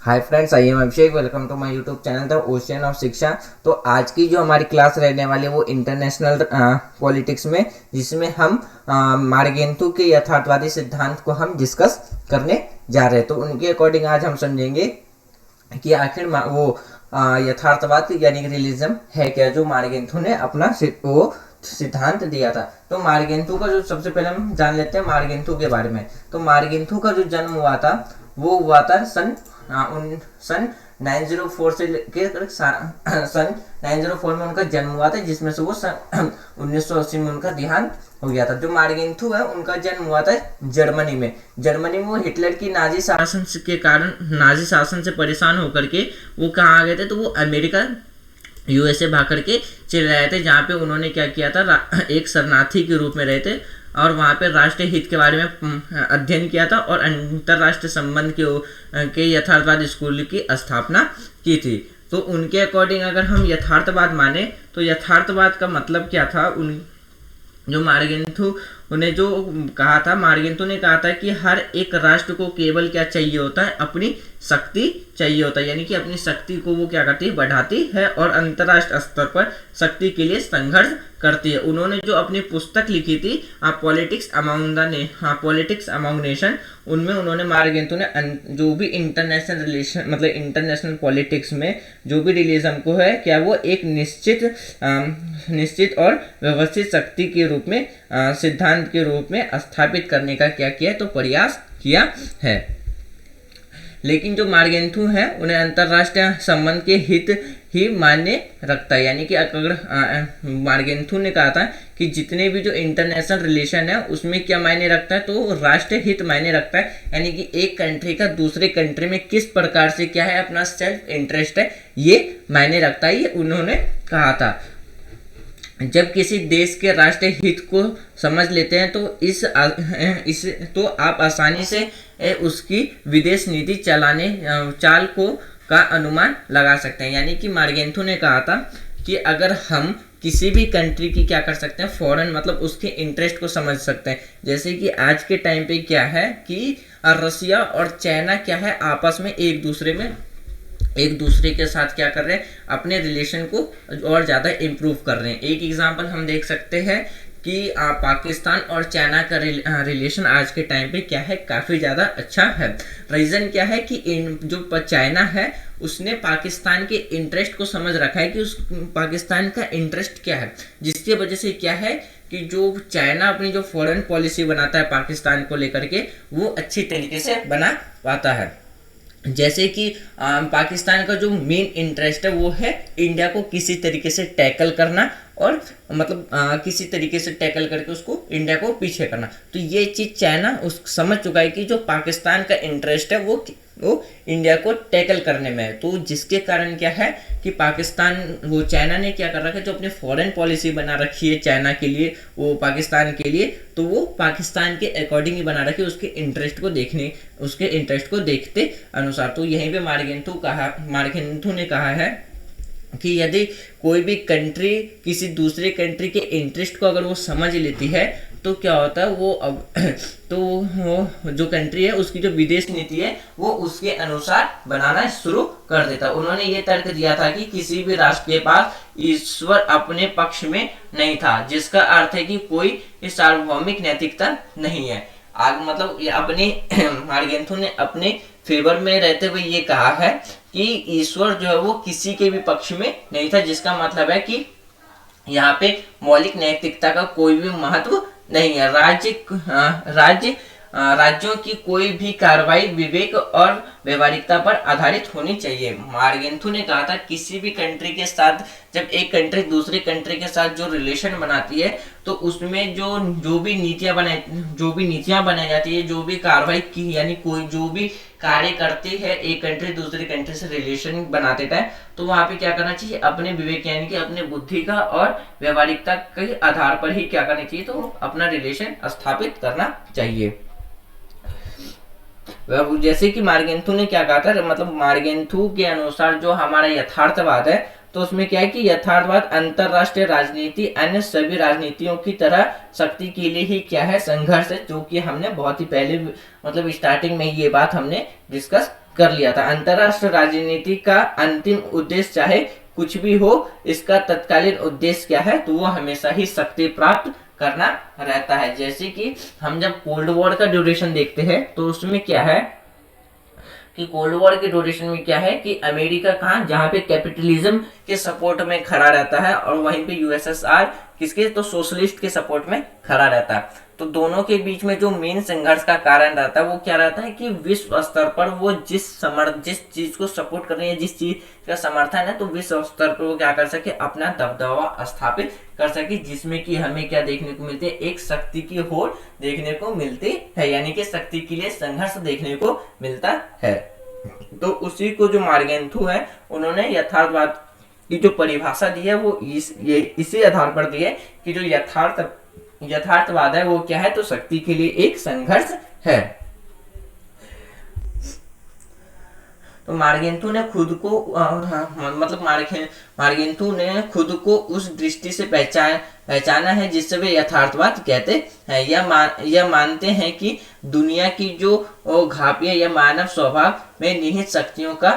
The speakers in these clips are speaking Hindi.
Hi friends, I am Abhishek. Welcome to my YouTube channel the ocean of Shiksha. तो आज की जो हमारी क्लास रहने वाली है वो इंटरनेशनल पॉलिटिक्स में, जिसमें हम मार्गेंथु के यथार्थवादी सिद्धांत को हम डिस्कस करने जा रहे हैं। तो उनके अकॉर्डिंग आज हम समझेंगे कि आखिर वो यथार्थवाद यानी कि रियलिज्म है क्या, जो मार्गेंथु ने अपना वो सिद्धांत दिया था। तो मार्गेंथु का जो सबसे पहले हम जान लेते हैं मार्गेंथु के बारे में। तो मार्गेंथु का जो जन्म हुआ था वो हुआ था सन 904 से लेकर सन 904 में उनका जन्म हुआ था, जिसमें से वो सन 1980 में उनका देहांत हो गया था। जो मार्गेंथु है उनका जन्म हुआ था जर्मनी में। जर्मनी में वो हिटलर की नाजी शासन के कारण, नाजी शासन से परेशान होकर के वो कहाँ आ गए थे, तो वो अमेरिका यूएसए भाग करके चले आए थे, जहाँ पे उन्होंने क्या किया था, एक शरणार्थी के रूप में रहे थे और वहाँ पे राष्ट्रीय हित के बारे में अध्ययन किया था और अंतर्राष्ट्रीय संबंध के यथार्थवाद स्कूल की स्थापना की थी। तो उनके अकॉर्डिंग अगर हम यथार्थवाद माने तो यथार्थवाद का मतलब क्या था, जो मार्गेंथु उन्हें जो कहा था, मार्गेंथु ने कहा था कि हर एक राष्ट्र को केवल क्या चाहिए होता है, अपनी शक्ति चाहिए होता है, यानी कि अपनी शक्ति को वो क्या करती है, बढ़ाती है और अंतर्राष्ट्रीय स्तर पर शक्ति के लिए संघर्ष करती है। उन्होंने जो अपनी पुस्तक लिखी थी पॉलिटिक्स अमंग नेशन, उनमें उन्होंने मार्गेंथु ने जो भी इंटरनेशनल रिलेशन मतलब इंटरनेशनल पॉलिटिक्स में जो भी रिलीजन को है क्या, वो एक निश्चित और व्यवस्थित शक्ति के रूप में, सिद्धांत के रूप में स्थापित करने का क्या किया, तो प्रयास किया है। लेकिन जो मार्गेंथु है उन्हें अंतर्राष्ट्रीय संबंध के हित ही मायने रखता है, यानी कि अगर मार्गेंथु ने कहा था कि जितने भी जो इंटरनेशनल रिलेशन है उसमें क्या मायने रखता है, तो राष्ट्रीय हित मायने रखता है, यानी कि एक कंट्री का दूसरे कंट्री में किस प्रकार से क्या है, अपना सेल्फ इंटरेस्ट है, ये मायने रखता है, ये उन्होंने कहा था। जब किसी देश के राष्ट्रीय हित को समझ लेते हैं तो आप आसानी से उसकी विदेश नीति चाल का अनुमान लगा सकते हैं। यानी कि मार्गेंथु ने कहा था कि अगर हम किसी भी कंट्री की क्या कर सकते हैं, फॉरेन मतलब उसके इंटरेस्ट को समझ सकते हैं। जैसे कि आज के टाइम पे क्या है कि रसिया और चाइना क्या है, आपस में एक दूसरे के साथ क्या कर रहे हैं, अपने रिलेशन को और ज़्यादा इम्प्रूव कर रहे हैं। एक एग्जांपल हम देख सकते हैं कि पाकिस्तान और चाइना का रिलेशन आज के टाइम पे क्या है, काफ़ी ज़्यादा अच्छा है। रीज़न क्या है कि जो चाइना है उसने पाकिस्तान के इंटरेस्ट को समझ रखा है कि उस पाकिस्तान का इंटरेस्ट क्या है, जिसकी वजह से क्या है कि जो चाइना अपनी जो फॉरेन पॉलिसी बनाता है पाकिस्तान को लेकर के, वो अच्छी तरीके से बना पाता है। जैसे कि पाकिस्तान का जो मेन इंटरेस्ट है वो है इंडिया को किसी तरीके से टैकल करना और मतलब किसी तरीके से टैकल करके उसको इंडिया को पीछे करना। तो ये चीज़ चाइना समझ चुका है कि जो पाकिस्तान का इंटरेस्ट है वो इंडिया को टैकल करने में है। तो जिसके कारण क्या है कि चाइना ने क्या कर रखा है, जो अपनी फॉरेन पॉलिसी बना रखी है चाइना के लिए, वो पाकिस्तान के लिए, तो वो पाकिस्तान के अकॉर्डिंग ही बना रखी है, उसके इंटरेस्ट को देखते अनुसार। तो यहीं पे मार्गेंथु ने कहा है कि यदि कोई भी कंट्री किसी दूसरे कंट्री के इंटरेस्ट को अगर वो समझ लेती है तो क्या होता है, वो जो कंट्री है उसकी जो विदेश नीति है वो उसके अनुसार बनाना शुरू कर देता है। उन्होंने ये तर्क दिया था कि किसी भी राष्ट्र के पास ईश्वर अपने पक्ष में नहीं था, जिसका अर्थ है कि कोई सार्वभौमिक नैतिकता नहीं है। मतलब अपने मार्गेंथु ने अपने फेवर में रहते हुए ये कहा है कि ईश्वर जो है वो किसी के भी पक्ष में नहीं था, जिसका मतलब है कि यहाँ पे मौलिक नैतिकता का कोई भी महत्व नहीं है। राज्यों की कोई भी कार्रवाई विवेक और व्यवहारिकता पर आधारित होनी चाहिए। मार्गेंथु ने कहा था किसी भी कंट्री के साथ, जब एक कंट्री दूसरे कंट्री के साथ जो रिलेशन बनाती है तो उसमें जो भी नीतियां बनाई जाती है, जो भी कार्रवाई की, यानी कोई जो भी कार्य करती है एक कंट्री दूसरी कंट्री से रिलेशन बनाते टाइम, तो वहाँ पे क्या करना चाहिए, अपने विवेक यानी कि अपने बुद्धि का और व्यवहारिकता के आधार पर ही क्या करना चाहिए, तो अपना रिलेशन स्थापित करना चाहिए। जैसे कि मार्गेंथु ने क्या कहा था, मतलब मार्गेंथु के अनुसार जो हमारा यथार्थवाद है तो उसमें क्या है कि यथार्थवाद अंतरराष्ट्रीय राजनीति अन्य सभी राजनीतियों की तरह शक्ति के लिए ही क्या है, संघर्ष है, जो कि हमने बहुत ही पहले मतलब स्टार्टिंग में ये बात हमने डिस्कस कर लिया था। अंतरराष्ट्रीय राजनीति का अंतिम उद्देश्य चाहे कुछ भी हो, इसका तत्कालीन उद्देश्य क्या है, तो वो हमेशा ही शक्ति प्राप्त करना रहता है। जैसे कि हम जब कोल्ड वॉर का ड्यूरेशन देखते हैं तो उसमें क्या है कि कोल्ड वॉर के ड्यूरेशन में क्या है कि अमेरिका कहाँ, जहाँ पे कैपिटलिज्म के सपोर्ट में खड़ा रहता है, और वहीं पे यूएसएसआर किसके, तो सोशलिस्ट के सपोर्ट में खड़ा रहता है। तो दोनों के बीच में जो मेन संघर्ष का कारण रहता है वो क्या रहता है कि विश्व स्तर पर वो जिस चीज को सपोर्ट कर रही है, जिस चीज का समर्थन है, तो विश्व स्तर पर वो क्या कर सके, अपना दबदबा स्थापित कर सके, जिसमें कि हमें क्या देखने को मिलती है, एक शक्ति की होड़ देखने को मिलती है, यानी कि शक्ति के लिए संघर्ष देखने को मिलता है। तो उसी को जो मार्गेंथु है उन्होंने यथार्थवाद की जो परिभाषा दी है वो इसी आधार पर दी है कि जो यथार्थवाद है वो क्या है, तो शक्ति के लिए एक संघर्ष है। तो मार्गेंथु ने खुद को मतलब मार्गेंथु ने खुद को उस दृष्टि से पहचाना है जिससे वे यथार्थवाद कहते हैं। यह मानते हैं कि दुनिया की जो घापियां या मानव स्वभाव में निहित शक्तियों का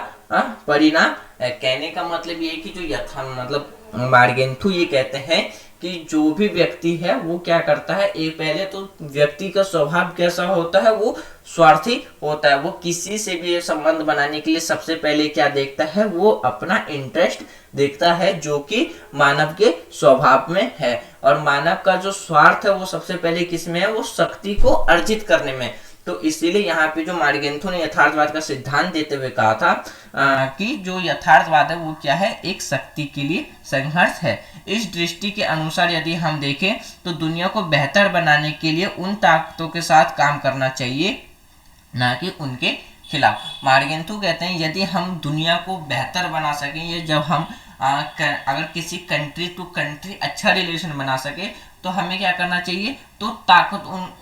परिणाम है। कहने का मतलब ये है कि जो मतलब मार्गेंथु ये कहते हैं कि जो भी व्यक्ति है वो क्या करता है, एक पहले तो व्यक्ति का स्वभाव कैसा होता है, वो स्वार्थी होता है। वो किसी से भी संबंध बनाने के लिए सबसे पहले क्या देखता है, वो अपना इंटरेस्ट देखता है, जो कि मानव के स्वभाव में है। और मानव का जो स्वार्थ है वो सबसे पहले किस में है, वो शक्ति को अर्जित करने में। तो इसीलिए यहाँ पे जो मार्गेंथु ने यथार्थवाद का सिद्धांत देते हुए कहा था कि जो यथार्थवाद है वो क्या है, एक शक्ति के लिए संघर्ष है। इस दृष्टि के अनुसार यदि हम देखें तो दुनिया को बेहतर बनाने के लिए उन ताकतों के साथ काम करना चाहिए, ना कि उनके खिलाफ। मार्गेंथु कहते हैं यदि हम दुनिया को बेहतर बना सकें, या जब हम अगर किसी कंट्री टू कंट्री अच्छा रिलेशन बना सके, तो हमें क्या करना चाहिए, तो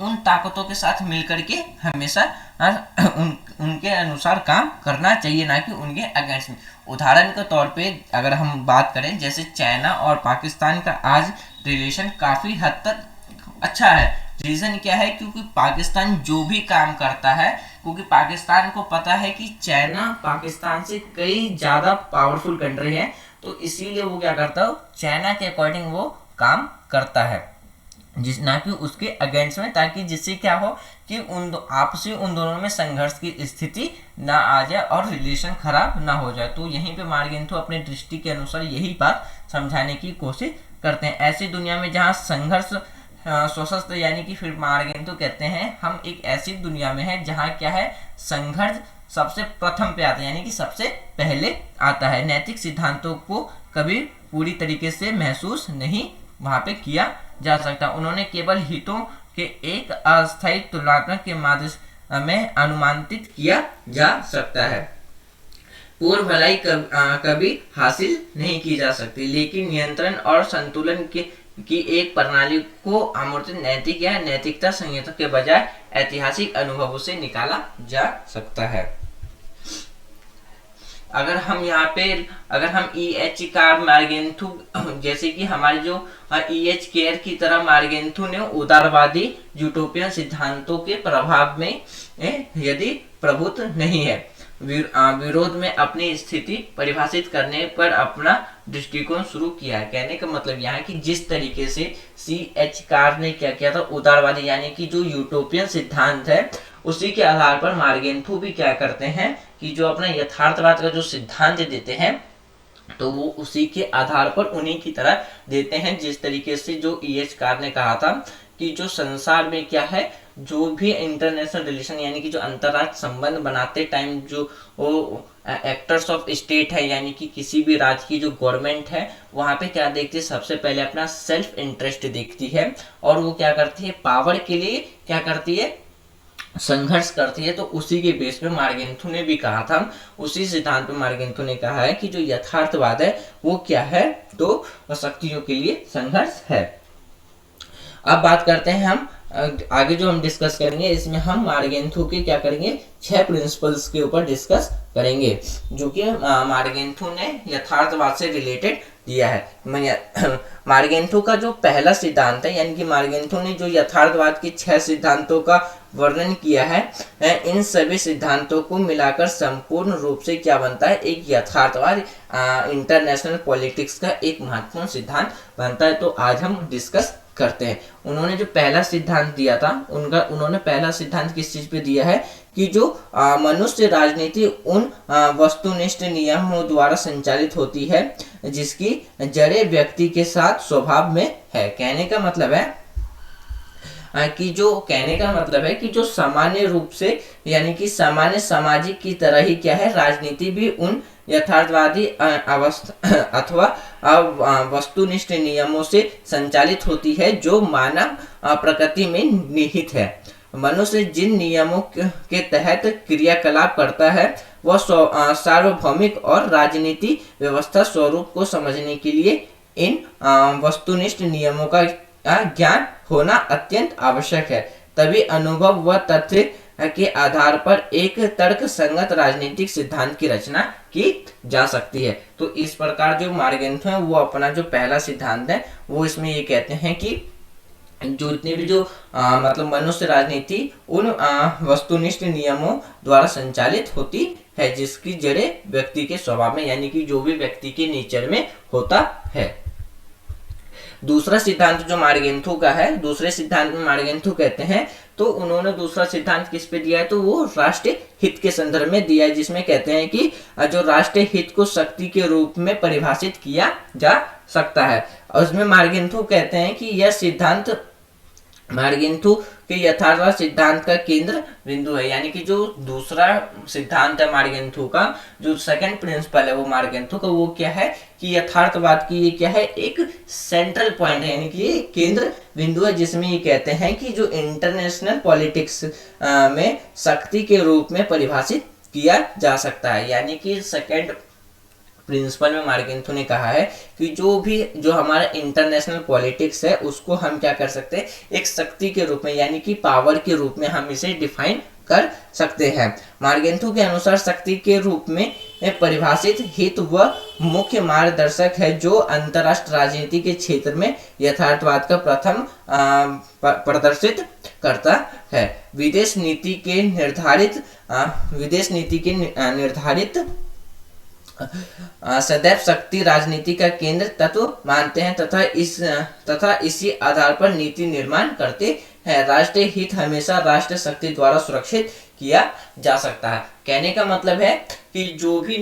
उन ताकतों के साथ मिलकर के हमेशा उनके अनुसार काम करना चाहिए, ना कि उनके अगेंस्ट में। उदाहरण के तौर पे अगर हम बात करें, जैसे चाइना और पाकिस्तान का आज रिलेशन काफ़ी हद तक अच्छा है। रीज़न क्या है, क्योंकि पाकिस्तान जो भी काम करता है, क्योंकि पाकिस्तान को पता है कि चाइना पाकिस्तान से कई ज़्यादा पावरफुल कंट्री है, तो इसीलिए वो क्या करता है, चाइना के अकॉर्डिंग वो काम करता है, ना कि उसके अगेंस्ट में, ताकि जिससे क्या हो कि आपसी उन दोनों में संघर्ष की स्थिति ना आ जाए और रिलेशन खराब ना हो जाए। तो यहीं पे मार्गेंथु अपने दृष्टि के अनुसार यही बात समझाने की कोशिश करते हैं। ऐसी दुनिया में जहाँ संघर्ष सशस्त्र, यानी कि फिर मार्गेंथु कहते हैं हम एक ऐसी दुनिया में है जहाँ क्या है, संघर्ष सबसे प्रथम पे आता है, यानी कि सबसे पहले आता है। नैतिक सिद्धांतों को कभी पूरी तरीके से महसूस नहीं वहाँ पे किया जा सकता। उन्होंने केवल हितों के एक अस्थायी तुलनात्मक के माध्यम में अनुमानित किया जा सकता है। पूर्ण भलाई कभी हासिल नहीं की जा सकती, लेकिन नियंत्रण और संतुलन की एक प्रणाली को अमूर्त नैतिक या नैतिकता संहिता के बजाय ऐतिहासिक अनुभवों से निकाला जा सकता है। अगर हम यहाँ पे E.H. कार मार्गेंथु, जैसे कि हमारे जो E.H. केयर की तरह मार्गेंथु ने उदारवादी यूटोपियन सिद्धांतों के प्रभाव में यदि प्रभुत्व नहीं है, विरोध में अपनी स्थिति परिभाषित करने पर अपना दृष्टिकोण शुरू किया है। कहने का मतलब यह है कि जिस तरीके से C.H. कार ने क्या किया था, उदारवादी यानी कि जो यूटोपियन सिद्धांत है, उसी के आधार पर मार्गेंथु भी क्या करते हैं कि जो अपना यथार्थवाद का जो सिद्धांत देते हैं, तो वो उसी के आधार पर उन्हीं की तरह देते हैं, जिस तरीके से जो E.H. कार ने कहा था कि जो संसार में क्या है, जो भी इंटरनेशनल रिलेशन यानी कि जो अंतर्राष्ट्रीय संबंध बनाते टाइम जो वो एक्टर्स ऑफ स्टेट है, यानी कि किसी भी राज्य की जो गवर्नमेंट है, वहाँ पे क्या देखती है, सबसे पहले अपना सेल्फ इंटरेस्ट देखती है, और वो क्या करती है, पावर के लिए क्या करती है, संघर्ष करती है। तो उसी के बेस पे मार्गेंथु ने भी कहा था, उसी सिद्धांत पे मार्गेंथु ने कहा है कि जो यथार्थवाद है वो क्या है, तो शक्तियों के लिए संघर्ष है। अब बात करते हैं हम आगे जो हम डिस्कस करेंगे, इसमें हम मार्गेंथु के क्या करेंगे, 6 प्रिंसिपल्स के ऊपर डिस्कस करेंगे, जो कि मार्गेंथु ने यथार्थवाद से रिलेटेड दिया है। मार्गेंथु का जो पहला सिद्धांत है, यानी कि मार्गेंथु ने जो यथार्थवाद के 6 सिद्धांतों का वर्णन किया है, इन सभी सिद्धांतों को मिलाकर संपूर्ण रूप से क्या बनता है, एक यथार्थवाद इंटरनेशनल पॉलिटिक्स का एक महत्वपूर्ण सिद्धांत बनता है। तो आज हम डिस्कस करते हैं। उन्होंने जो पहला सिद्धांत दिया था, उन्होंने पहला सिद्धांत किस चीज पे दिया है कि जो मनुष्य राजनीति उन वस्तुनिष्ठ नियमों द्वारा संचालित होती है जिसकी जड़ें व्यक्ति के साथ स्वभाव में है। कहने का मतलब है कि जो सामान्य रूप से यानी कि सामान्य सामाजिक की तरह ही क्या है, राजनीति भी उन यथार्थवादी अवस्था अथवा वस्तुनिष्ठ नियमों से संचालित होती है जो मानव प्रकृति में निहित है। मनुष्य जिन नियमों के तहत क्रियाकलाप करता है वह सार्वभौमिक और राजनीति व्यवस्था स्वरूप को समझने के लिए इन वस्तुनिष्ठ नियमों का ज्ञान होना अत्यंत आवश्यक है। तभी अनुभव व तथ्य के आधार पर एक तर्क संगत राजनीतिक सिद्धांत की रचना की जा सकती है। तो इस प्रकार जो मार्गेंथो है वो अपना जो पहला सिद्धांत है वो इसमें ये कहते हैं कि जो इतनी भी जो मतलब मनुष्य राजनीति उन वस्तुनिष्ठ नियमों द्वारा संचालित होती है जिसकी जड़ें व्यक्ति के स्वभाव में यानी कि जो भी व्यक्ति के नेचर में होता है। दूसरा सिद्धांत जो मार्गेंथो का है, दूसरे सिद्धांत में मार्गेंथो कहते हैं, तो उन्होंने दूसरा सिद्धांत किस पे दिया है, तो वो राष्ट्रीय हित के संदर्भ में दिया है, जिसमें कहते हैं कि जो राष्ट्रीय हित को शक्ति के रूप में परिभाषित किया जा सकता है। और उसमें मार्गेंथो कहते हैं कि यह सिद्धांत मार्गेंथो के यथार्थवाद सिद्धांत का केंद्र बिंदु है। यानी कि जो दूसरा सिद्धांत है मार्गेंथो का, जो सेकंड प्रिंसिपल है वो मार्गेंथो का, वो क्या है कि यथार्थवाद की ये क्या है, एक सेंट्रल पॉइंट है, यानी कि ये केंद्र बिंदु है, जिसमें ये कहते हैं कि जो इंटरनेशनल पॉलिटिक्स में शक्ति के रूप में परिभाषित किया जा सकता है। यानी कि सेकंड प्रिंसिपल में मार्गेंथो ने कहा है कि जो हमारा इंटरनेशनल पॉलिटिक्स है उसको हम क्या कर सकते हैं, एक शक्ति के रूप में यानी कि पावर के रूप में हम इसे डिफाइन कर सकते हैं। मार्गेंथो के अनुसार शक्ति के रूप में परिभाषित हित व मुख्य मार्गदर्शक है जो अंतरराष्ट्रीय राजनीति के क्षेत्र में यथार्थवाद का प्रथम प्रदर्शित करता है। विदेश नीति के निर्धारित सदैव शक्ति राजनीति का केंद्र तत्व मानते हैं तथा इसी आधार पर नीति निर्माण करते हैं। राष्ट्रीय हित हमेशा राष्ट्र शक्ति द्वारा सुरक्षित किया जा सकता है। कहने का मतलब है कि जो भी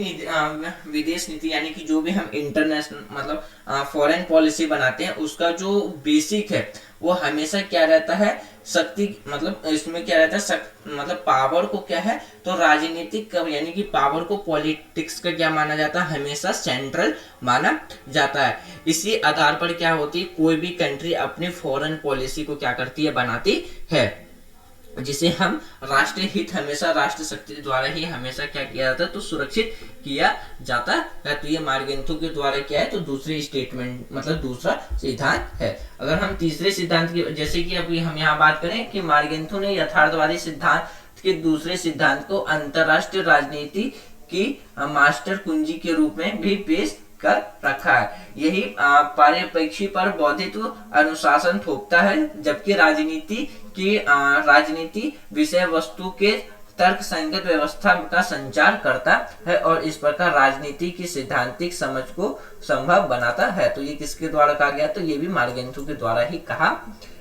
विदेश नीति यानी कि जो भी हम इंटरनेशनल मतलब फॉरेन पॉलिसी बनाते हैं उसका जो बेसिक है वो हमेशा क्या रहता है, शक्ति मतलब इसमें क्या रहता है मतलब पावर को क्या है, तो राजनीतिक यानी कि पावर को पॉलिटिक्स का क्या माना जाता है, हमेशा सेंट्रल माना जाता है। इसी आधार पर क्या होती है, कोई भी कंट्री अपनी फॉरेन पॉलिसी को क्या करती है, बनाती है, जिसे हम राष्ट्रीय हित हमेशा राष्ट्र शक्ति द्वारा ही हमेशा क्या किया जाता है, तो सुरक्षित किया जाता है। तो ये मार्गेंथो के द्वारा क्या है, तो दूसरी स्टेटमेंट मतलब दूसरा सिद्धांत है। अगर हम तीसरे सिद्धांत की जैसे कि अभी हम यहाँ बात करें कि मार्गेंथो ने यथार्थवादी सिद्धांत के दूसरे सिद्धांत को अंतरराष्ट्रीय राजनीति की मास्टर कुंजी के रूप में भी पेश कर रखा है। यही पर्यवेक्षी पर बौद्धित्व अनुशासन थोपता है, जबकि राजनीति विषय वस्तु के तर्क संगत व्यवस्था का संचार करता है और इस प्रकार राजनीति की सिद्धांतिक समझ को संभव बनाता है। तो ये किसके द्वारा कहा गया, तो ये भी मार्गेंथो के द्वारा ही कहा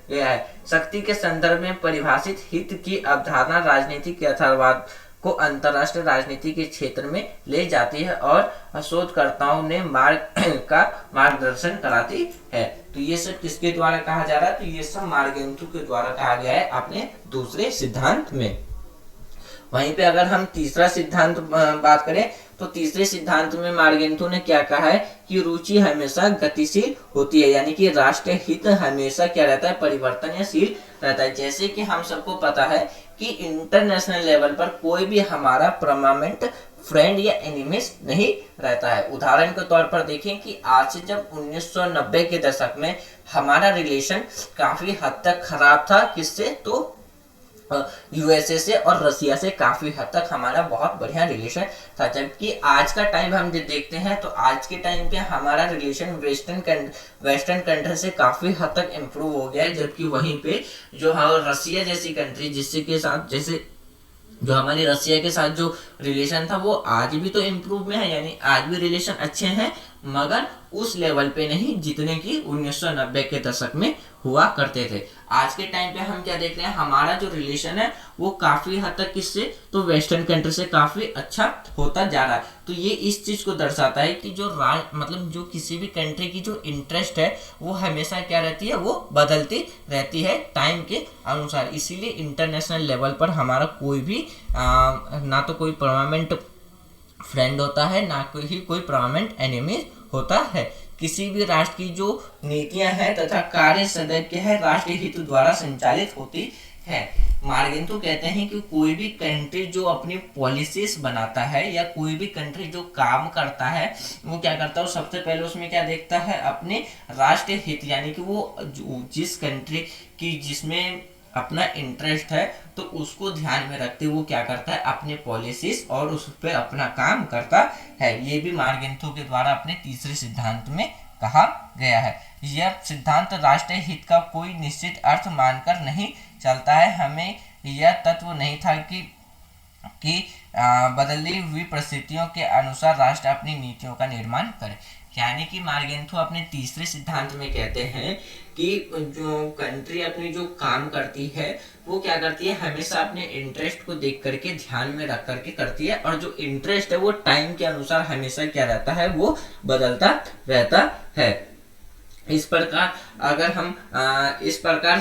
गया है। शक्ति के संदर्भ में परिभाषित हित की अवधारणा राजनीतिक यथार्थवाद को अंतरराष्ट्रीय राजनीति के क्षेत्र में ले जाती है और शोधकर्ताओं ने मार्गदर्शन कराती है। तो ये सब किसके द्वारा कहा जा रहा है, तो ये सब मार्गेंथो के द्वारा कहा गया है अपने दूसरे सिद्धांत में। वहीं पे अगर हम तीसरा सिद्धांत बात करें तो तीसरे सिद्धांत में मार्गेंथो ने क्या कहा है कि रुचि हमेशा गतिशील होती है, यानी कि राष्ट्रीय हित हमेशा क्या रहता है, परिवर्तनशील रहता है। जैसे कि हम सबको पता है कि इंटरनेशनल लेवल पर कोई भी हमारा परमानेंट फ्रेंड या एनिमीज नहीं रहता है। उदाहरण के तौर पर देखें कि आज से जब 1990 के दशक में हमारा रिलेशन काफी हद तक खराब था, किससे, तो यूएसए से और रसिया से काफ़ी हद तक हमारा बहुत बढ़िया रिलेशन था। जबकि आज का टाइम हम देखते हैं तो आज के टाइम पे हमारा रिलेशन वेस्टर्न कंट्री से काफ़ी हद तक इम्प्रूव हो गया है। जबकि वहीं पे जो रसिया जैसी कंट्री जिससे के साथ जैसे जो हमारी रसिया के साथ जो रिलेशन था वो आज भी तो इम्प्रूव में है, यानी आज भी रिलेशन अच्छे हैं, मगर उस लेवल पे नहीं जितने कि 1990 के दशक में हुआ करते थे। आज के टाइम पे हम क्या देख रहे हैं, हमारा जो रिलेशन है वो काफ़ी हद तक किससे, तो वेस्टर्न कंट्री से काफ़ी अच्छा होता जा रहा है। तो ये इस चीज़ को दर्शाता है कि जो मतलब जो किसी भी कंट्री की जो इंटरेस्ट है वो हमेशा क्या रहती है, वो बदलती रहती है टाइम के अनुसार। इसीलिए इंटरनेशनल लेवल पर हमारा कोई भी ना तो कोई परमानेंट फ्रेंड होता है, ना कोई परमानेंट एनिमी होता है। किसी भी राष्ट्र की जो नीतियां हैं तथा कार्य सदैव क्या है, राष्ट्रीय हित द्वारा संचालित होती है। मार्गेंथो कहते हैं कि कोई भी कंट्री जो अपनी पॉलिसीज बनाता है या कोई भी कंट्री जो काम करता है वो क्या करता है, सबसे पहले उसमें क्या देखता है, अपने राष्ट्रीय हित, यानी कि वो जिस कंट्री की जिसमें अपना इंटरेस्ट है तो उसको ध्यान में रखते हुए वो क्या करता है, अपने पॉलिसीज और उस पर अपना काम करता है। ये भी मार्गेंथो के द्वारा अपने तीसरे सिद्धांत में कहा गया है। यह सिद्धांत राष्ट्रीय हित का कोई निश्चित अर्थ मानकर नहीं चलता है। हमें यह तत्व नहीं था कि बदली हुई परिस्थितियों के अनुसार राष्ट्र अपनी नीतियों का निर्माण करे। यानी कि मार्गेंथो अपने तीसरे सिद्धांत में कहते हैं कि जो कंट्री अपनी जो काम करती है वो क्या करती है, हमेशा अपने इंटरेस्ट को देख करके ध्यान में रख करके करती है, और जो इंटरेस्ट है वो टाइम के अनुसार हमेशा क्या रहता है, वो बदलता रहता है। इस प्रकार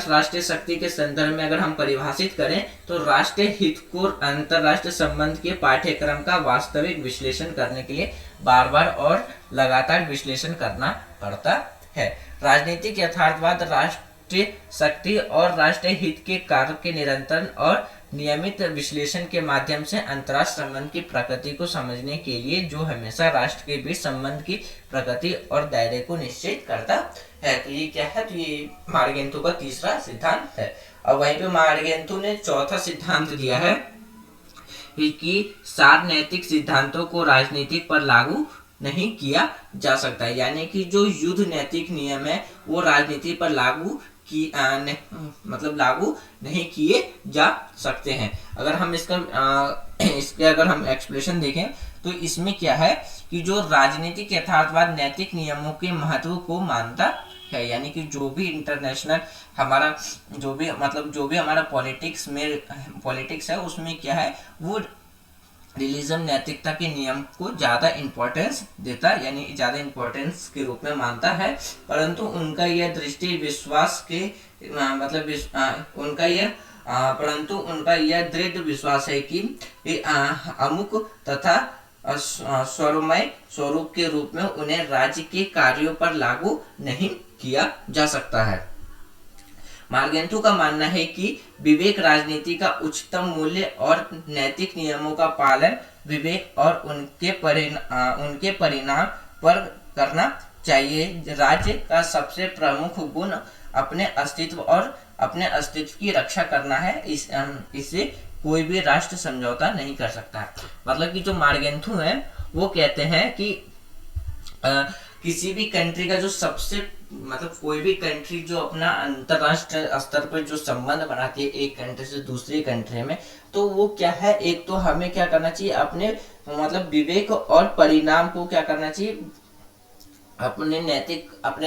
राष्ट्रीय शक्ति के संदर्भ में अगर हम परिभाषित करें तो राष्ट्रीय हित को अंतरराष्ट्रीय संबंध के पाठ्यक्रम का वास्तविक विश्लेषण करने के लिए बार बार और लगातार विश्लेषण करना पड़ता है। राजनीतिक यथार्थवाद राष्ट्रीय शक्ति और राष्ट्रीय हित के कार्य के निरंतर और नियमित विश्लेषण के माध्यम से अंतरराष्ट्रीय संबंध की प्रकृति को समझने के लिए जो हमेशा राष्ट्र के बीच संबंध की प्रकृति और दायरे को निश्चित करता है। तो ये क्या है, तो ये मार्गेंथो का तीसरा सिद्धांत है। और वहीं पे मार्गेंथो ने चौथा सिद्धांत दिया है कि सार नैतिक सिद्धांतों को राजनीतिक पर लागू नहीं किया जा सकता, यानी कि जो युद्ध नैतिक नियम है वो राजनीति पर लागू नहीं किए जा सकते हैं। अगर हम इसके अगर हम एक्सप्लेनेशन देखें तो इसमें क्या है कि जो राजनीतिक यथार्थवाद नैतिक नियमों के महत्व को मानता है, यानी कि जो भी इंटरनेशनल हमारा जो भी हमारा पॉलिटिक्स है उसमें क्या है, वो रिलीजन नैतिकता के नियम को ज़्यादा इम्पोर्टेंस देता है, यानी ज़्यादा इम्पोर्टेंस के रूप में मानता है। परंतु उनका यह दृष्टि विश्वास के उनका यह दृढ़ विश्वास है कि अमुक तथा स्वरमय स्वरूप के रूप में उन्हें राज्य के कार्यों पर लागू नहीं किया जा सकता है। मार्गेंथो का मानना है कि विवेक राजनीति का उच्चतम मूल्य और नैतिक नियमों का पालन विवेक और उनके परिणाम पर करना चाहिए। राज्य का सबसे प्रमुख गुण अपने अस्तित्व की रक्षा करना है। इससे कोई भी राष्ट्र समझौता नहीं कर सकता है। मतलब कि जो मार्गेंथो है वो कहते हैं कि किसी भी कंट्री का जो सबसे कोई भी कंट्री जो अपना अंतरराष्ट्रीय स्तर पर जो संबंध बनाती है एक कंट्री से दूसरी कंट्री में, तो वो क्या है, एक तो हमें क्या करना चाहिए, अपने विवेक और परिणाम को क्या करना चाहिए, अपने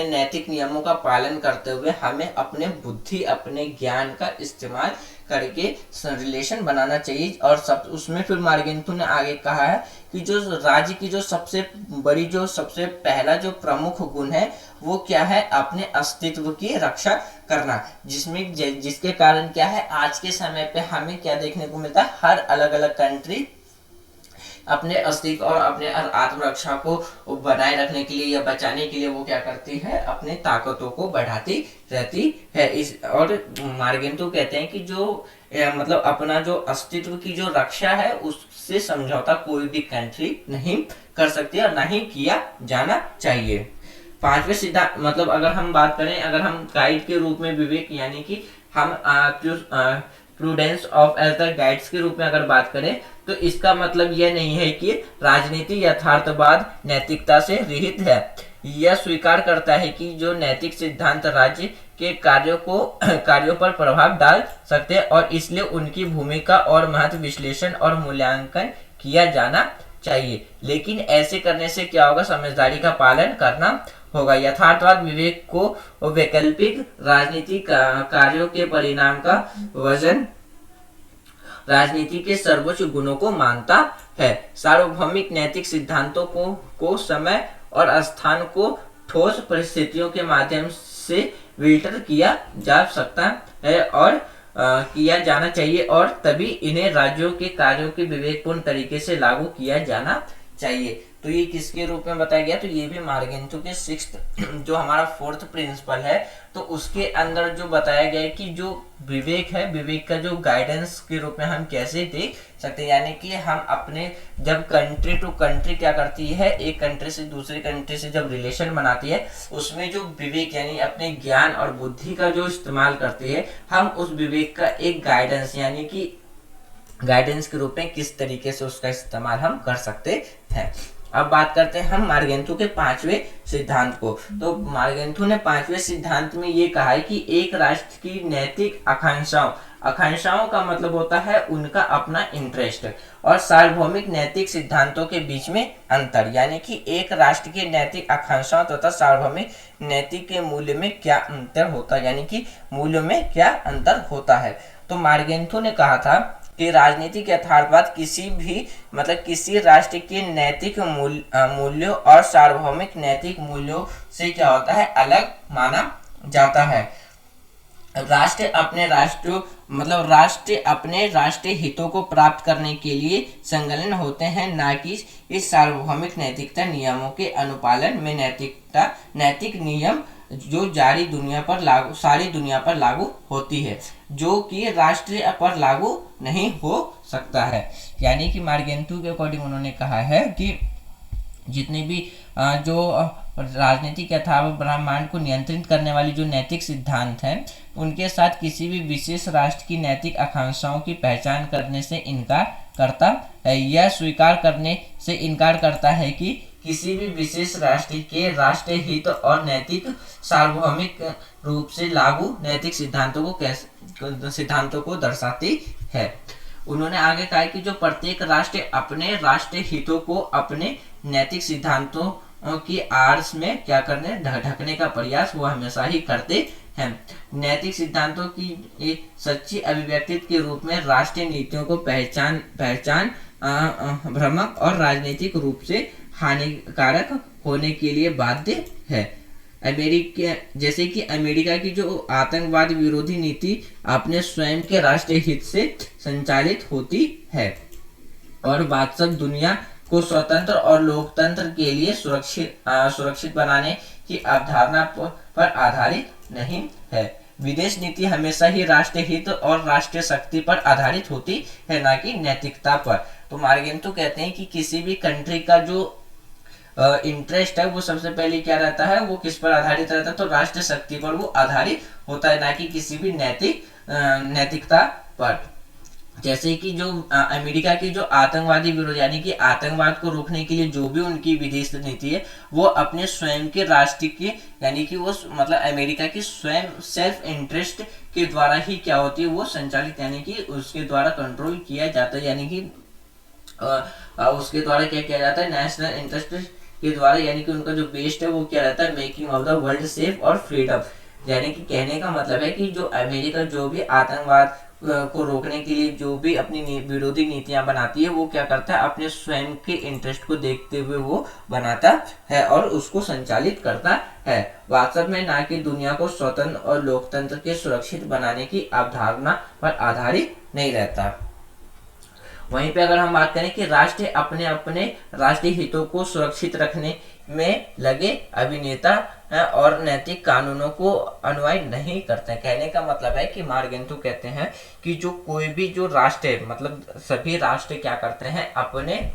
नैतिक नियमों का पालन करते हुए हमें अपने बुद्धि अपने ज्ञान का इस्तेमाल करके रिलेशन बनाना चाहिए। और उसमें फिर मार्गेंथो ने आगे कहा है कि जो राज्य की जो सबसे पहला जो प्रमुख गुण है वो क्या है, अपने अस्तित्व की रक्षा करना, जिसके कारण क्या है, आज के समय पे हमें क्या देखने को मिलता है, हर अलग अलग कंट्री अपने अस्तित्व और अपने आत्मरक्षा को बनाए रखने के लिए या बचाने के लिए वो क्या करती है, अपने ताकतों को बढ़ाती रहती है। और मार्गेंथो कहते हैं कि जो अपना जो अस्तित्व की जो रक्षा है उससे समझौता कोई भी कंट्री नहीं कर सकती और नहीं किया जाना चाहिए। पांचवें सिद्धांत अगर हम बात करें, अगर हम गाइड के रूप में विवेक, यानी कि हम prudence of age the guides के रूप में अगर बात करें तो इसका मतलब यह नहीं है कि राजनीति यथार्थवाद नैतिकता से रहित है। यह स्वीकार करता है कि जो नैतिक सिद्धांत राज्य के कार्यों पर प्रभाव डाल सकते हैं और इसलिए उनकी भूमिका और महत्व विश्लेषण और मूल्यांकन किया जाना चाहिए। लेकिन ऐसे करने से क्या होगा, समझदारी का पालन करना होगा। यथार्थवाद विवेक को वैकल्पिक राजनीतिक कार्यों के परिणाम का वजन राजनीति के सर्वोच्च गुणों को मानता है। सार्वभौमिक नैतिक सिद्धांतों को समय और स्थान को ठोस परिस्थितियों के माध्यम से फिल्टर किया जा सकता है और किया जाना चाहिए और तभी इन्हें राज्यों के कार्यों के विवेकपूर्ण तरीके से लागू किया जाना चाहिए। तो ये किसके रूप में बताया गया, तो ये भी मार्गेंथु के 6th जो हमारा 4th प्रिंसिपल है तो उसके अंदर जो बताया गया है कि जो विवेक है, विवेक का जो गाइडेंस के रूप में हम कैसे देख सकते हैं, यानी कि हम अपने जब कंट्री टू कंट्री क्या करती है, एक कंट्री से दूसरी कंट्री से जब रिलेशन बनाती है उसमें जो विवेक यानी अपने ज्ञान और बुद्धि का जो इस्तेमाल करती है, हम उस विवेक का एक गाइडेंस यानी कि गाइडेंस के रूप में किस तरीके से उसका इस्तेमाल हम कर सकते हैं। अब बात करते हैं हम मार्गेंथु के 5वें सिद्धांत को। तो मार्गेंथु ने 5वें सिद्धांत में ये कहा है कि एक राष्ट्र की नैतिक आकांक्षाओं का मतलब होता है उनका अपना इंटरेस्ट, और सार्वभौमिक नैतिक सिद्धांतों के बीच में अंतर, यानी कि एक राष्ट्र की नैतिक आकांक्षाओं तथा सार्वभौमिक नैतिक के मूल्य में क्या अंतर होता है, यानी कि मूल्यों में क्या अंतर होता है। तो मार्गेंथु ने कहा था कि राजनीतिक यथार्थवाद किसी राष्ट्र के नैतिक मूल्यों और सार्वभौमिक नैतिक मूल्यों से क्या होता है, अलग माना जाता है। राष्ट्र अपने राष्ट्रीय हितों को प्राप्त करने के लिए संलग्न होते हैं, ना कि इस सार्वभौमिक नैतिकता नियमों के अनुपालन में। नैतिक नियम जो सारी दुनिया पर लागू होती है, जो कि राष्ट्र पर लागू नहीं हो सकता है। यानी कि मार्गेंथु के अकॉर्डिंग उन्होंने कहा है कि जितने भी जो राजनीतिक यथार्थ ब्रह्मांड को नियंत्रित करने वाली जो नैतिक सिद्धांत हैं, उनके साथ किसी भी विशेष राष्ट्र की नैतिक आकांक्षाओं की पहचान करने से इनकार करता है। यह स्वीकार करने से इनकार करता है कि किसी भी विशेष राष्ट्र के राष्ट्रीय हित और नैतिक सार्वभौमिक रूप से लागू नैतिक सिद्धांतों को दर्शाती है। उन्होंने आगे कहा कि जो प्रत्येक राष्ट्र अपने राष्ट्रीय हितों को अपने नैतिक सिद्धांतों की आड़ में क्या करने ढकने का प्रयास वो हमेशा ही करते हैं। नैतिक सिद्धांतों की एक सच्ची अभिव्यक्ति के रूप में राष्ट्रीय नीतियों को पहचान भ्रामक और राजनीतिक रूप से हानिकारक होने के लिए बाध्य है। जैसे कि अमेरिका की जो आतंकवाद विरोधी नीति अपने स्वयं के राष्ट्रीय हित से संचालित होती है और वास्तव दुनिया को स्वतंत्र और लोकतंत्र के लिए सुरक्षित बनाने की अवधारणा पर आधारित नहीं है। विदेश नीति हमेशा ही राष्ट्रीय हित और राष्ट्रीय शक्ति पर आधारित होती है, ना कि नैतिकता पर। तो मार्गेंथु कहते हैं कि किसी भी कंट्री का जो इंटरेस्ट है वो सबसे पहले क्या रहता है, वो किस पर आधारित रहता है, तो राष्ट्रीय शक्ति पर वो आधारित होता है, ना कि किसी भी नैतिकता पर। जैसे कि जो अमेरिका की जो आतंकवादी विरोध यानी कि आतंकवाद को रोकने के लिए जो भी उनकी विदेश नीति है वो अपने स्वयं के राष्ट्र की यानी कि वो अमेरिका की स्वयं सेल्फ इंटरेस्ट के द्वारा ही क्या होती है वो संचालित, यानी कि उसके द्वारा कंट्रोल किया जाता है, यानी कि उसके द्वारा क्या किया जाता है, नेशनल इंटरेस्ट के द्वारा, यानी कि उनका जो बेस्ड है वो क्या रहता है, making of the world safe और फ्रीडम। यानी कि कहने का मतलब है कि जो अमेरिका जो भी आतंकवाद को रोकने के लिए जो भी अपनी विरोधी नीतियां बनाती है वो क्या करता है, अपने स्वयं के इंटरेस्ट को देखते हुए वो बनाता है और उसको संचालित करता है, वास्तव में ना कि दुनिया को स्वतंत्र और लोकतंत्र के सुरक्षित बनाने की अवधारणा पर आधारित नहीं रहता। वहीं पे अगर हम बात करें कि राष्ट्र अपने राष्ट्रीय हितों को सुरक्षित रखने में लगे अभिनेता और नैतिक कानूनों को अनुयायी नहीं करते। कहने का मतलब है कि मार्गेंथु कहते हैं कि जो कोई भी जो राष्ट्र है, मतलब सभी राष्ट्र क्या करते हैं, अपने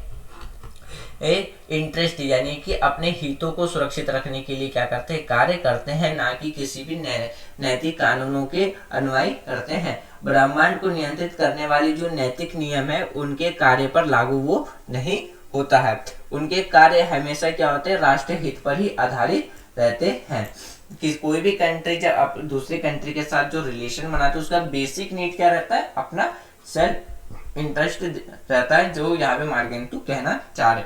इंटरेस्ट यानी कि अपने हितों को सुरक्षित रखने के लिए क्या करते हैं, कार्य करते हैं, ना कि किसी भी नैतिक कानूनों के अनुयायी करते हैं। ब्रह्मांड को नियंत्रित करने वाली जो नैतिक नियम है उनके कार्य पर लागू वो नहीं होता है। उनके कार्य हमेशा क्या होते हैं, राष्ट्रीय हित पर ही आधारित रहते हैं। कि कोई भी कंट्री जब दूसरी कंट्री के साथ जो रिलेशन बनाते हैं उसका बेसिक नीड क्या रहता है, अपना सेल्फ इंटरेस्ट रहता है, जो यहाँ पे मार्गेंटू कहना चाह रहे।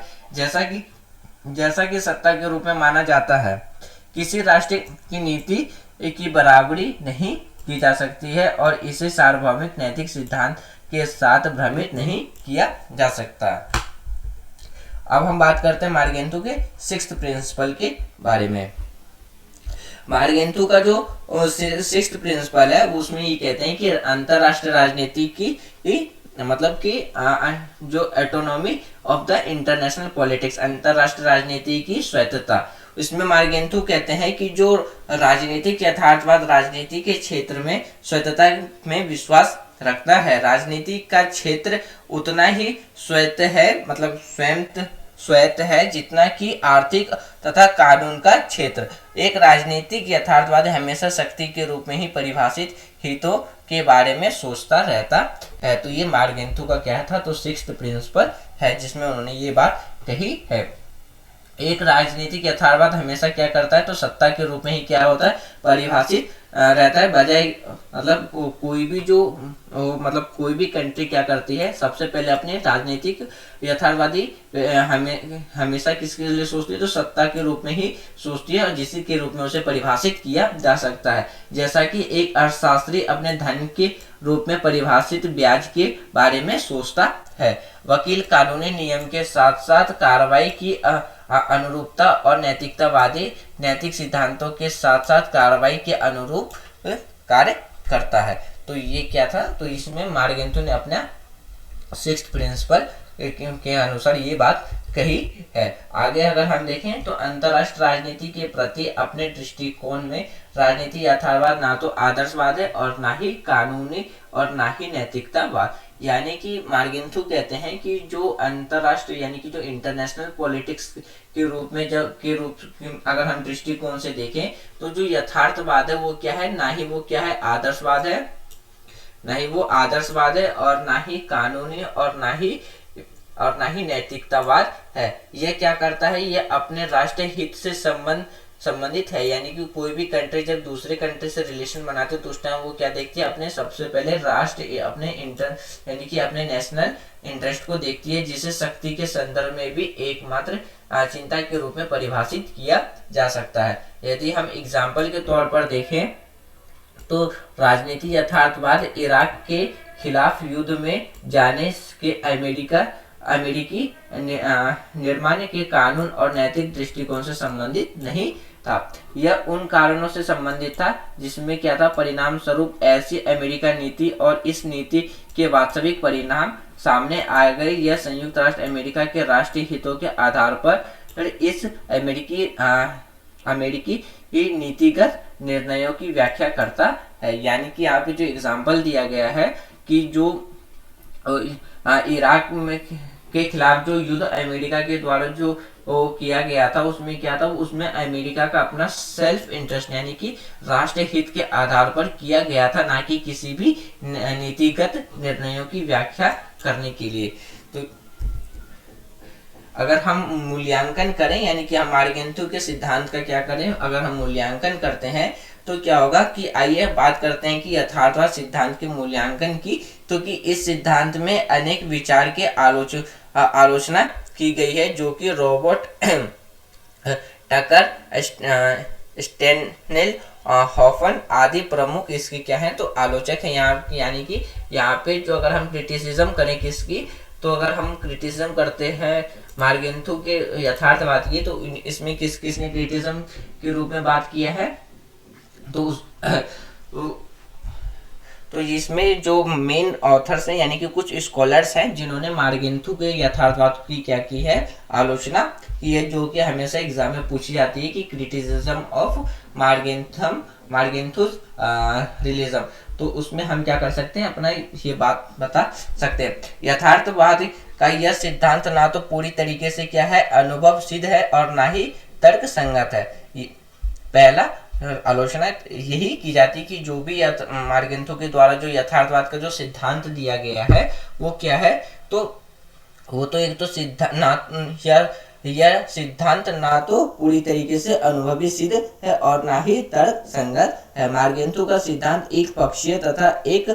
जैसा कि सत्ता के रूप में माना जाता है, किसी राष्ट्र की नीति की बराबरी नहीं की जा सकती है और इसे सार्वभौमिक नैतिक सिद्धांत के साथ भ्रमित नहीं किया जा सकता। अब हम बात करते हैं मार्गेंटू के सिक्स्थ प्रिंसिपल के बारे में। मार्गेंटू का जो सिक्स्थ प्रिंसिपल है उसमें ये कहते हैं कि अंतरराष्ट्रीय राजनीति की मतलब कि जो autonomy of the international politics, अंतरराष्ट्रीय राजनीति की स्वायत्तता, इसमें मार्गेंटू कहते हैं कि जो राजनीतिक यथार्थवाद राजनीति के क्षेत्र में स्वायत्तता में विश्वास रखता है। राजनीति का क्षेत्र उतना ही स्वायत्त है, मतलब स्वायत्त है जितना कि आर्थिक तथा कानून का क्षेत्र। एक राजनीतिक यथार्थवाद हमेशा शक्ति के रूप में ही परिभाषित हितों के बारे में सोचता रहता है। तो ये मार्गेंटू का क्या था, तो सिक्स्थ प्रिंसिपल है जिसमें उन्होंने ये बात कही है। एक राजनीतिक यथार्थवाद हमेशा क्या करता है, तो सत्ता के रूप में ही क्या होता है, परिभाषित रहता है। बजाय मतलब कोई भी कंट्री क्या करती है, सबसे पहले अपने राजनीतिक यथार्थवादी हमेशा किसके लिए सोचती है, तो सत्ता के रूप में ही सोचती है और जिसी के रूप में उसे परिभाषित किया जा सकता है। जैसा कि एक अर्थशास्त्री अपने धन के रूप में परिभाषित ब्याज के बारे में सोचता है। वकील कानूनी नियम के साथ साथ कार्रवाई की अनुरूपता और नैतिकतावादी नैतिक सिद्धांतों के साथ साथ कार्रवाई के अनुरूप कार्य करता है। तो ये क्या था, तो इसमें मार्गेंटू ने अपना सिक्स्थ प्रिंसिपल के अनुसार ये बात कही है। आगे अगर हम देखें तो अंतरराष्ट्रीय राजनीति के प्रति अपने दृष्टिकोण में राजनीति यथार्थवाद ना तो आदर्शवाद है और ना ही कानूनी और ना ही नैतिकतावाद। यानी कि मार्गेंटू कहते हैं कि जो अंतरराष्ट्रीय यानी कि जो इंटरनेशनल पॉलिटिक्स के रूप में अगर हम दृष्टिकोण से देखें तो जो यथार्थवाद है वो क्या है, ना ही वो क्या है आदर्शवाद है, ना ही वो आदर्शवाद है और ना ही कानूनी और ना ही नैतिकतावाद है। ये क्या करता है, ये अपने राष्ट्रीय हित से संबंधित है। यानी कि कोई भी कंट्री जब दूसरे कंट्री से रिलेशन बनाते तो उस टाइम वो क्या देखती है, अपने सबसे पहले राष्ट्र अपने यानी कि अपने नेशनल इंटरेस्ट को देखती है, जिसे शक्ति के संदर्भ में भी एकमात्र चिंता के रूप में परिभाषित किया जा सकता है। यदि हम एग्जाम्पल के तौर पर देखें तो राजनीति यथार्थवाद इराक के खिलाफ युद्ध में जाने के अमेरिकी निर्माण के कानून और नैतिक दृष्टिकोण से संबंधित नहीं था। यह उन कारणों से संबंधित था जिसमें क्या था, परिणाम स्वरूप ऐसी अमेरिका नीति और इस नीति के वास्तविक परिणाम सामने आ गए। यह संयुक्त राष्ट्र अमेरिका के राष्ट्रीय हितों के आधार पर इस अमेरिकी नीतिगत निर्णयों की व्याख्या करता है। यानी कि यहाँ पे जो एग्जाम्पल दिया गया है कि जो इराक में के खिलाफ जो युद्ध अमेरिका के द्वारा जो किया गया था उसमें क्या था, उसमें अमेरिका का अपना सेल्फ इंटरेस्ट यानी कि राष्ट्रीय हित के आधार पर किया गया था, ना कि किसी भी नीतिगत निर्णयों की व्याख्या करने के लिए। तो अगर हम मूल्यांकन करें यानी कि हम मार्गेंटू के सिद्धांत का क्या करें, अगर हम मूल्यांकन करते हैं तो क्या होगा कि आइए बात करते हैं कि यथार्थवाद सिद्धांत के मूल्यांकन की। तो कि इस सिद्धांत में अनेक विचार के आलोचना की गई है जो कि रॉबर्ट टकर, स्टेननेल, हॉफन आदि प्रमुख इसके क्या है तो आलोचक है यहाँ। यानी कि यहाँ पे जो अगर हम क्रिटिसिज्म करें किसकी, तो अगर हम क्रिटिसिज्म करते हैं मार्गेंटू के यथार्थवाद की, तो इसमें किसने क्रिटिसिज्म के रूप में बात किया है, तो इसमें जो मेन ऑथर्स हैं यानी कि कुछ स्कॉलर्स हैं जिन्होंने मार्गेंटू के यथार्थवाद की क्या की है, आलोचना की है, जो कि हमेशा एग्जाम में पूछी जाती है कि क्रिटिसिज्म ऑफ मार्गेंटूज रियलिज्म। तो उसमें हम क्या कर सकते हैं, अपना ये बात बता सकते हैं। यथार्थवाद का यह सिद्धांत ना तो पूरी तरीके से क्या है अनुभव सिद्ध है और ना ही तर्क संगत है। पहला आलोचना यही की जाती कि जो भी मार्गेंथो के द्वारा जो यथार्थवाद का जो सिद्धांत दिया गया है वो क्या है, तो वो तो एक तो सिद्धांत यह सिद्धांत ना तो पूरी तरीके से अनुभवी सिद्ध है और ना ही तर्क संगत है। मार्गेंथो का सिद्धांत एक पक्षीय तथा एक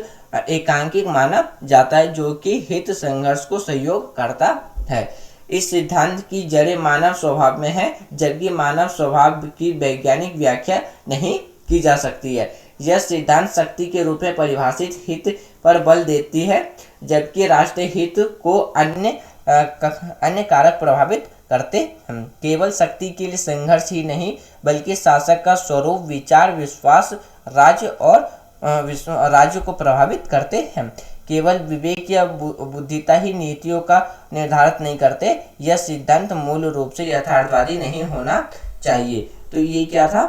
एकांकिक माना जाता है जो कि हित संघर्ष को सहयोग करता है। इस सिद्धांत की जड़ें मानव स्वभाव में है, जबकि मानव स्वभाव की वैज्ञानिक व्याख्या नहीं की जा सकती है। यह सिद्धांत शक्ति के रूप में परिभाषित हित पर बल देती है, जबकि राष्ट्रीय हित को अन्य कारक प्रभावित करते हैं। केवल शक्ति के लिए संघर्ष ही नहीं, बल्कि शासक का स्वरूप, विचार, विश्वास, राज्य और राज्य को प्रभावित करते हैं। केवल विवेक या बुद्धिता ही नीतियों का निर्धारित नहीं करते। यह सिद्धांत मूल रूप से यथार्थवादी नहीं होना चाहिए। तो ये क्या था,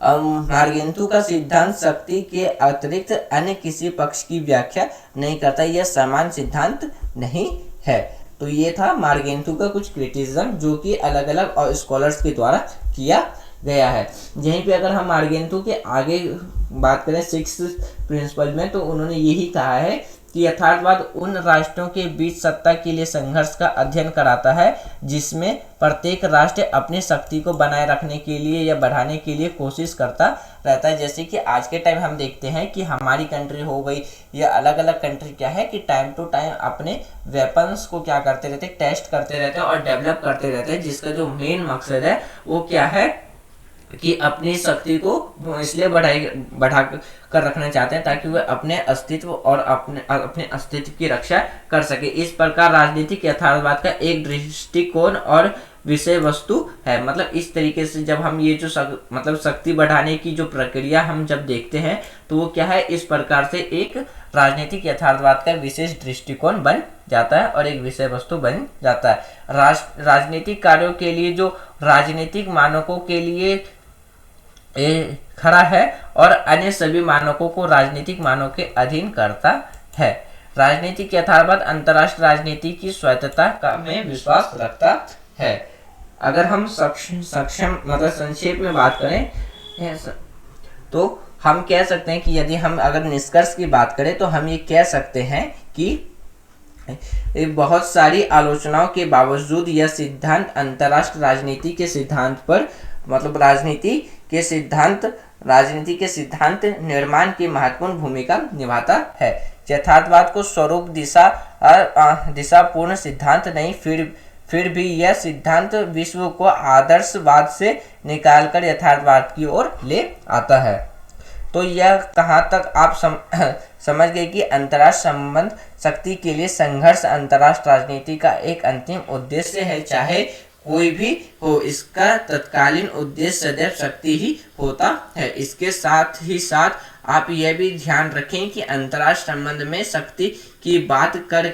मार्गेंथो का सिद्धांत शक्ति के अतिरिक्त अन्य किसी पक्ष की व्याख्या नहीं करता। यह समान सिद्धांत नहीं है। तो ये था मार्गेंथो का कुछ क्रिटिसिज्म जो कि अलग अलग स्कॉलर्स के द्वारा किया गया है। यहीं पे अगर हम मार्गेंथो के आगे बात करें 6 प्रिंसिपल में, तो उन्होंने यही कहा है कि यथार्थवाद उन राष्ट्रों के बीच सत्ता के लिए संघर्ष का अध्ययन कराता है जिसमें प्रत्येक राष्ट्र अपनी शक्ति को बनाए रखने के लिए या बढ़ाने के लिए कोशिश करता रहता है। जैसे कि आज के टाइम हम देखते हैं कि हमारी कंट्री हो गई या अलग अलग कंट्री क्या है कि टाइम टू टाइम अपने वेपन्स को क्या करते रहते हैं, टेस्ट करते रहते हैं और डेवलप करते रहते हैं, जिसका जो मेन मकसद है वो क्या है कि अपनी शक्ति को इसलिए बढ़ा कर रखना चाहते हैं ताकि वह अपने अस्तित्व और अपने अस्तित्व की रक्षा कर सके। इस प्रकार राजनीतिक यथार्थवाद का एक दृष्टिकोण और विषय वस्तु है। मतलब इस तरीके से जब हम ये जो मतलब शक्ति बढ़ाने की जो प्रक्रिया हम जब देखते हैं तो वो क्या है, इस प्रकार से एक राजनीतिक यथार्थवाद का विशेष दृष्टिकोण बन जाता है और एक विषय वस्तु बन जाता है। राजनीतिक कार्यों के लिए जो राजनीतिक मानकों के लिए खड़ा है और अन्य सभी मानकों को राजनीतिक मानकों के अधीन करता है। राजनीतिक यथार्थवाद अंतर्राष्ट्रीय राजनीति की स्वायत्तता में विश्वास रखता है। अगर हम सक्षम मतलब संक्षेप में बात करें तो हम कह सकते हैं कि यदि हम अगर निष्कर्ष की बात करें तो हम ये कह सकते हैं कि बहुत सारी आलोचनाओं के बावजूद यह सिद्धांत अंतर्राष्ट्रीय राजनीति के सिद्धांत पर मतलब राजनीति के सिद्धांत निर्माण की महत्वपूर्ण भूमिका निभाता है। यथार्थवाद को स्वरूप दिशापूर्ण सिद्धांत नहीं, फिर भी यह सिद्धांत विश्व को आदर्शवाद से निकालकर यथार्थवाद की ओर ले आता है। तो यह कहाँ तक आप समझ गए कि अंतर्राष्ट्रीय संबंध शक्ति के लिए संघर्ष अंतर्राष्ट्रीय राजनीति का एक अंतिम उद्देश्य है, चाहे कोई भी हो। इसका तत्कालीन उद्देश्य सदैव शक्ति ही होता है। इसके साथ ही साथ आप यह भी ध्यान रखें कि अंतर्राष्ट्रीय संबंध में शक्ति की बात कर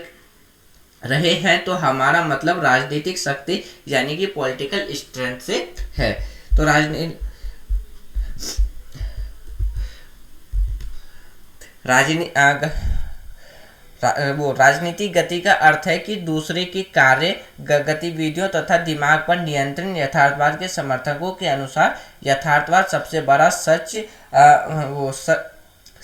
रहे हैं तो हमारा मतलब राजनीतिक शक्ति यानी कि पॉलिटिकल स्ट्रेंथ से है। तो राजनीतिक गति का अर्थ है कि दूसरे की कार्य गतिविधियों तथा दिमाग पर नियंत्रण। यथार्थवाद के समर्थकों के अनुसार यथार्थवाद सबसे बड़ा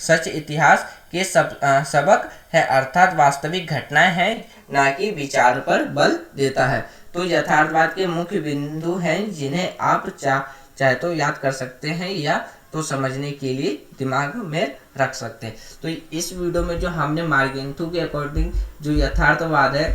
सच इतिहास के सबक है, अर्थात वास्तविक घटनाएं हैं, ना कि विचार पर बल देता है। तो यथार्थवाद के मुख्य बिंदु हैं जिन्हें आप चाहे तो याद कर सकते हैं या तो समझने के लिए दिमाग में रख सकते हैं। तो इस वीडियो में जो हमने मार्गेंथो के अकॉर्डिंग जो यथार्थवाद है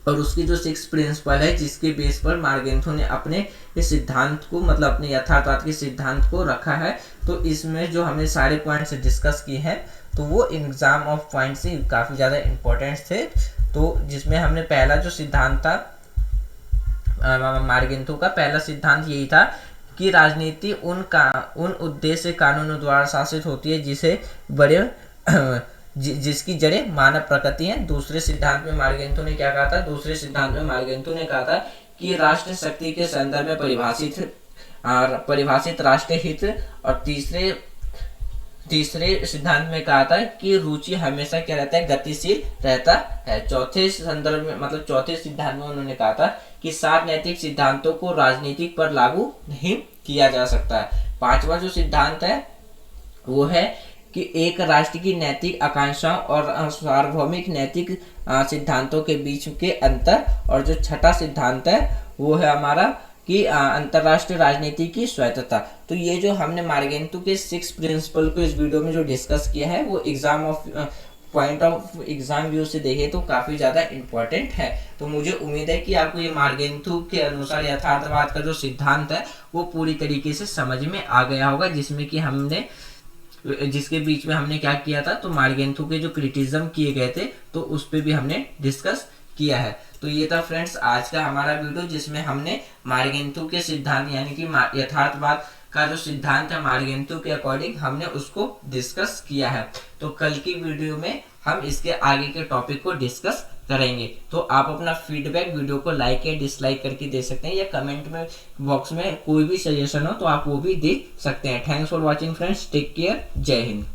और उसकी जो 6 प्रिंसिपल है जिसके बेस पर मार्गेंथो ने अपने इस सिद्धांत को मतलब अपने यथार्थवाद के सिद्धांत को रखा है, तो इसमें जो हमने सारे पॉइंट्स डिस्कस किए हैं तो वो एग्जाम ऑफ पॉइंट्स से काफ़ी ज़्यादा इम्पोर्टेंट थे। तो जिसमें हमने पहला जो सिद्धांत था मार्गेंथो का पहला सिद्धांत यही था कि राजनीति उन उद्देश्य कानूनों द्वारा शासित होती है जिसकी जड़ें मानव प्रकृति हैं। दूसरे सिद्धांत में मार्गेंथो ने क्या कहा था, दूसरे सिद्धांत में मार्गेंथो ने कहा था कि राष्ट्र शक्ति के संदर्भ में परिभाषित राष्ट्रीय हित, और तीसरे तीसरे सिद्धांत में कहा था कि रुचि हमेशा क्या रहता है, गतिशील रहता है। चौथे संदर्भ में मतलब चौथे सिद्धांत में उन्होंने कहा था कि 7 नैतिक सिद्धांतों को राजनीतिक पर लागू नहीं किया जा सकता है। पांचवा जो सिद्धांत है वो है कि एक राष्ट्र की नैतिक आकांक्षाओं और सार्वभौमिक नैतिक सिद्धांतों के बीच के अंतर। और जो छठा सिद्धांत है वो है हमारा कि अंतरराष्ट्रीय राजनीति की स्वायत्तता। तो ये जो हमने मार्गेंतु के 6 प्रिंसिपल को इस वीडियो में जो डिस्कस किया है वो पॉइंट ऑफ एग्जाम व्यू से देखे तो काफी ज्यादा इंपॉर्टेंट है। तो मुझे उम्मीद है कि आपको ये मार्गेंतु के अनुसार यथार्थवाद का जो सिद्धांत है वो पूरी तरीके से समझ में आ गया होगा, जिसके बीच में हमने क्या किया था, तो मार्गेंतु के जो क्रिटिसिज्म किए गए थे तो उस पर भी हमने डिस्कस किया है। तो ये था फ्रेंड्स आज का हमारा वीडियो, जिसमें हमने मार्गेंतु के सिद्धांत यानी कि यथार्थवाद का जो सिद्धांत है मार्गेंतु के अकॉर्डिंग हमने उसको डिस्कस किया है। तो कल की वीडियो में हम इसके आगे के टॉपिक को डिस्कस करेंगे। तो आप अपना फीडबैक वीडियो को लाइक या डिसलाइक करके दे सकते हैं, या कमेंट में बॉक्स में कोई भी सजेशन हो तो आप वो भी दे सकते हैं। Thanks for watching friends, take care, जय हिंद।